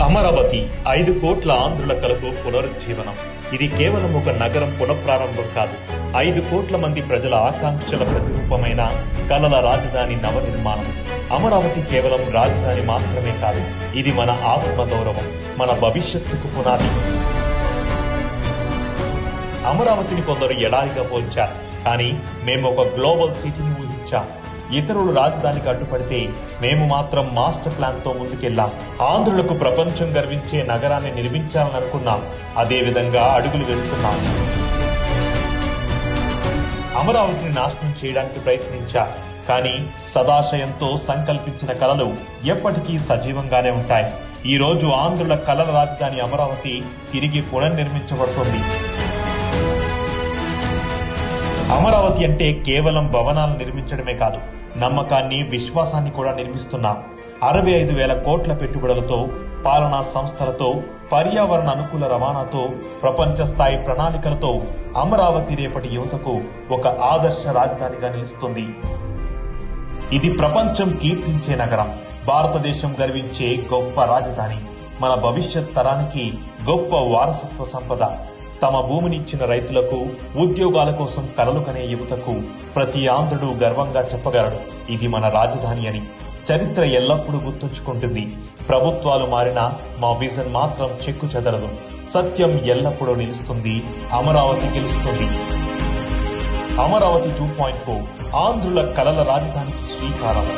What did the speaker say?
అమరావతి 5 కోట్ల ఆంధ్రుల కలకు పునరుజ్జీవనం. ఇది కేవలం ఒక నగరం పునఃప్రారంభం కాదు, 5 కోట్ల మంది ప్రజల ఆకాంక్షల ప్రతిరూపమైన కలల రాజధాని నవనిర్మాణం. అమరావతి కేవలం రాజధాని మాత్రమే కాదు, ఇది మన ఆత్మగౌరవం, మన భవిష్యత్తుకు పునాది. అమరావతిని కొందరు ఎడారిగా పోల్చారు, కానీ మేము ఒక గ్లోబల్ సిటీని ఊహించాం. ఇతరులు రాజధానికి అడ్డుపడితే మేము మాత్రం మాస్టర్ ప్లాన్ తో ముందుకెళ్లాం. ఆంధ్రులకు ప్రపంచం గర్వించే నగరాన్ని నిర్మించాలని అనుకున్నాం, అదే విధంగా అడుగులు వేస్తున్నాం. అమరావతిని నాశనం చేయడానికి ప్రయత్నించారు, కానీ సదాశయంతో సంకల్పించిన కలలు ఎప్పటికీ సజీవంగానే ఉంటాయి. ఈ రోజు ఆంధ్రుల కలల రాజధాని అమరావతి తిరిగి పునర్నిర్మించబడుతుంది. అమరావతి అంటే కేవలం భవనాలు నిర్మించడమే కాదు, నమ్మకాన్ని, విశ్వాసాన్ని కూడా నిర్మిస్తున్నాం. 65,000 కోట్ల పెట్టుబడులతో, పాలనా సంస్థలతో, పర్యావరణ అనుకూల రవాణాతో, ప్రపంచ స్థాయి ప్రణాళికలతో అమరావతి రేపటి యువతకు ఒక ఆదర్శ రాజధానిగా నిలుస్తుంది. ఇది ప్రపంచం కీర్తించే నగరం, భారతదేశం గర్వించే గొప్ప రాజధాని, మన భవిష్యత్ తరానికి గొప్ప వారసత్వ సంపద. తమ భూమిని ఇచ్చిన రైతులకు, ఉద్యోగాల కోసం కలలు కనే యువతకు ప్రతి ఆంధ్రుడు గర్వంగా చెప్పగలడు, ఇది మన రాజధాని అని. చరిత్ర ఎల్లప్పుడూ గుర్తుంచుకుంటుంది. ప్రభుత్వాలు మారినా మా విజన్ మాత్రం చెక్కు చెదరదు. సత్యం ఎల్లప్పుడూ నిలుస్తుంది. అమరావతి గెలుస్తుంది. అమరావతి 2.0 ఆంధ్రుల కలల రాజధానికి శ్రీకారం.